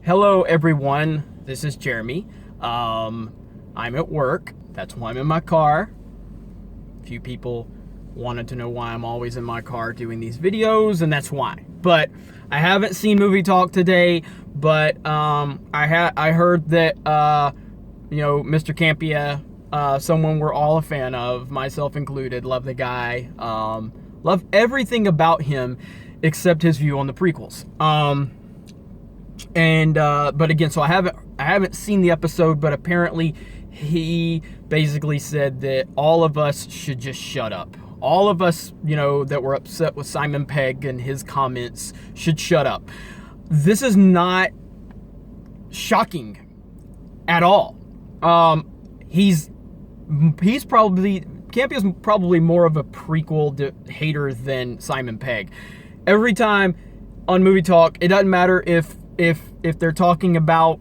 Hello, everyone. This is Jeremy. I'm at work. That's why I'm in my car. A few people wanted to know why I'm always in my car doing these videos, and that's why. But I haven't seen Movie Talk today, but I heard that Mr. Campia, someone we're all a fan of, myself included, love the guy, love everything about him except his view on the prequels. But again, so I haven't seen the episode, but apparently he basically said that all of us should just shut up. All of us, that were upset with Simon Pegg and his comments should shut up. This is not shocking at all. Campia's probably more of a prequel hater than Simon Pegg. Every time on Movie Talk, it doesn't matter if they're talking about,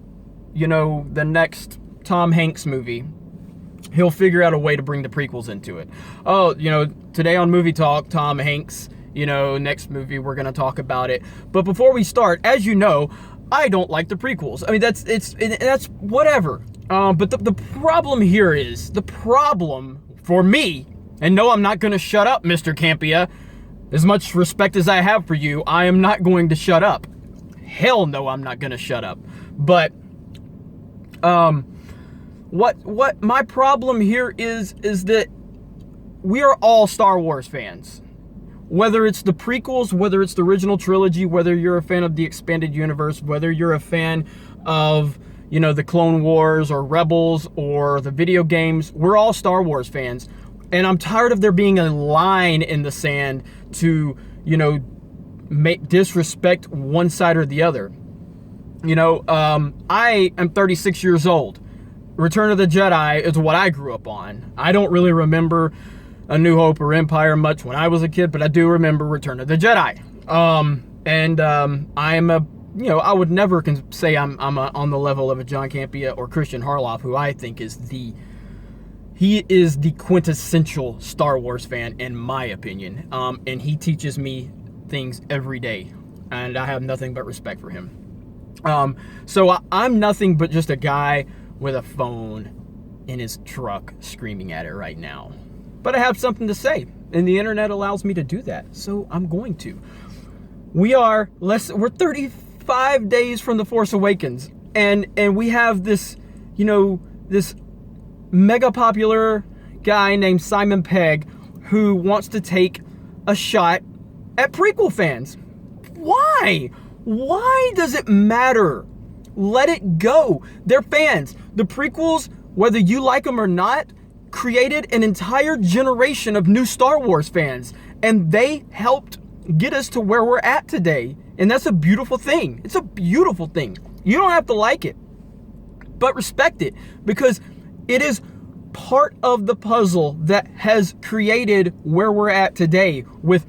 the next Tom Hanks movie, he'll figure out a way to bring the prequels into it. Oh, today on Movie Talk, Tom Hanks, next movie, we're going to talk about it. But before we start, as you know, I don't like the prequels. I mean, that's whatever. But the problem here is, the problem for me, and no, I'm not going to shut up, Mr. Campia. As much respect as I have for you, I am not going to shut up. Hell no, I'm not gonna shut up. But what my problem here is that we are all Star Wars fans. Whether it's the prequels, whether it's the original trilogy, whether you're a fan of the expanded universe, whether you're a fan of, the Clone Wars or Rebels or the video games, we're all Star Wars fans. And I'm tired of there being a line in the sand to, disrespect one side or the other. I am 36 years old. Return of the Jedi is what I grew up on. I don't really remember A New Hope or Empire much when I was a kid, but I do remember Return of the Jedi. I would never say I'm on the level of a John Campia or Christian Harloff, who I think is the quintessential Star Wars fan, in my opinion. And he teaches me things every day, and I have nothing but respect for him. So I'm nothing but just a guy with a phone in his truck screaming at it right now. But I have something to say, and the internet allows me to do that, so I'm going to. We're 35 days from The Force Awakens, and we have this, this mega popular guy named Simon Pegg who wants to take a shot at prequel fans. Why? Why does it matter? Let it go. They're fans. The prequels, whether you like them or not, created an entire generation of new Star Wars fans, and they helped get us to where we're at today. And that's a beautiful thing. It's a beautiful thing. You don't have to like it, but respect it, because it is part of the puzzle that has created where we're at today, with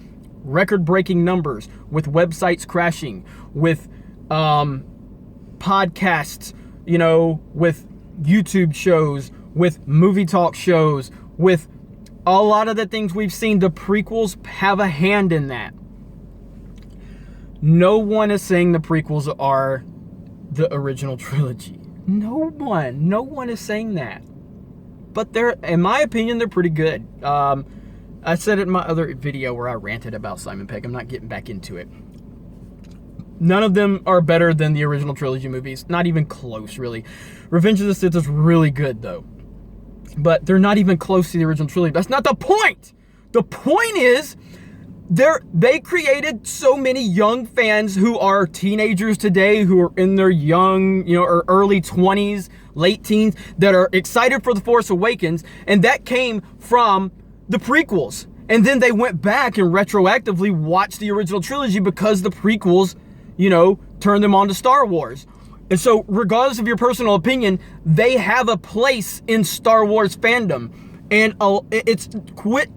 record-breaking numbers, with websites crashing, with podcasts, with YouTube shows, with movie talk shows, with a lot of the things we've seen. The prequels have a hand in that. No one is saying the prequels are the original trilogy. No one is saying that. But in my opinion, they're pretty good. I said it in my other video where I ranted about Simon Pegg. I'm not getting back into it. None of them are better than the original trilogy movies. Not even close, really. Revenge of the Sith is really good, though. But they're not even close to the original trilogy. That's not the point! The point is, they created so many young fans who are teenagers today, who are in their young, or early 20s, late teens, that are excited for The Force Awakens, and that came from the prequels. And then they went back and retroactively watched the original trilogy because the prequels, turned them on to Star Wars. And so, regardless of your personal opinion, they have a place in Star Wars fandom. And it's quit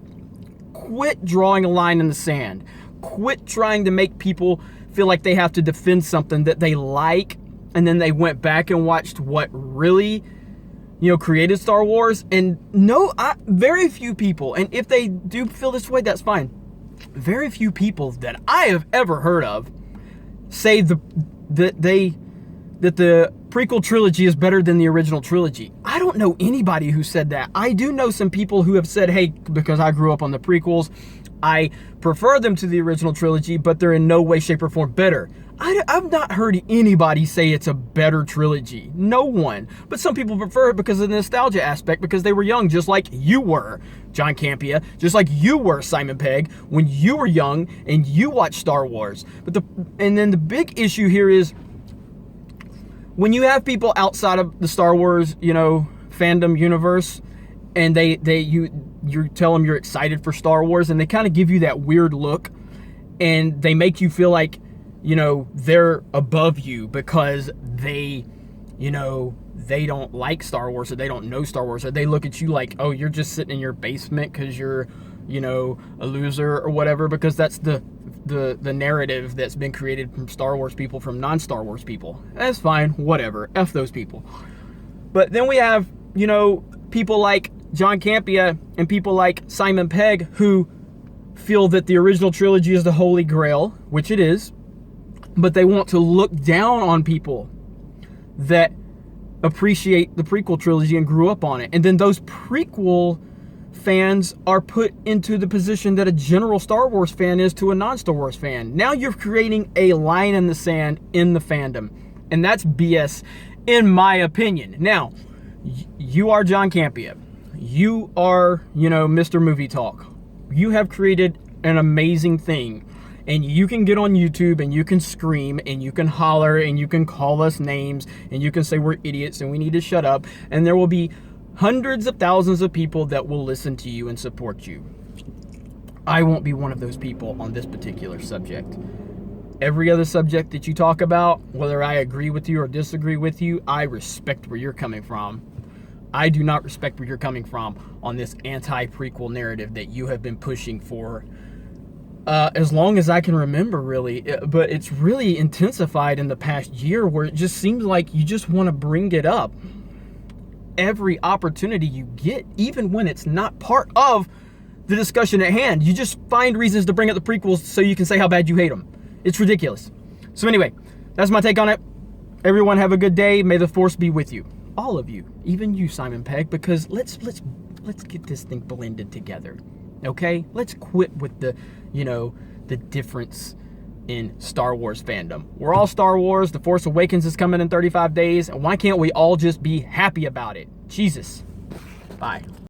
drawing a line in the sand. Quit trying to make people feel like they have to defend something that they like, and then they went back and watched what really, created Star Wars. And very few people, and if they do feel this way, that's fine. Very few people that I have ever heard of say that they that the prequel trilogy is better than the original trilogy. I don't know anybody who said that. I do know some people who have said, hey, because I grew up on the prequels, I prefer them to the original trilogy, but they're in no way, shape, or form better. I've not heard anybody say it's a better trilogy. No one. But some people prefer it because of the nostalgia aspect, because they were young, just like you were, John Campia, just like you were, Simon Pegg, when you were young and you watched Star Wars. And then the big issue here is, when you have people outside of the Star Wars, fandom universe, and you tell them you're excited for Star Wars, and they kind of give you that weird look, and they make you feel like, they're above you because they don't like Star Wars, or they don't know Star Wars, or they look at you like, oh, you're just sitting in your basement because you're, a loser or whatever, because that's the narrative that's been created from Star Wars people, from non-Star Wars people. That's fine, whatever, F those people. But then we have, people like John Campia and people like Simon Pegg who feel that the original trilogy is the holy grail, which it is, but they want to look down on people that appreciate the prequel trilogy and grew up on it. And then those prequel fans are put into the position that a general Star Wars fan is to a non-Star Wars fan. Now you're creating a line in the sand in the fandom, and that's BS in my opinion. Now, you are John Campia. You are, Mr. Movie Talk. You have created an amazing thing, and you can get on YouTube and you can scream and you can holler and you can call us names and you can say we're idiots and we need to shut up, and there will be hundreds of thousands of people that will listen to you and support you. I won't be one of those people on this particular subject. Every other subject that you talk about, whether I agree with you or disagree with you, I respect where you're coming from. I do not respect where you're coming from on this anti-prequel narrative that you have been pushing for as long as I can remember, really. But it's really intensified in the past year, where it just seems like you just want to bring it up every opportunity you get, even when it's not part of the discussion at hand. You just find reasons to bring up the prequels so you can say how bad you hate them. It's ridiculous. So anyway, that's my take on it. Everyone have a good day. May the Force be with you. All of you, even you, Simon Pegg, because let's get this thing blended together. Okay? Let's quit with the difference in Star Wars fandom. We're all Star Wars. The Force Awakens is coming in 35 days. And why can't we all just be happy about it? Jesus. Bye.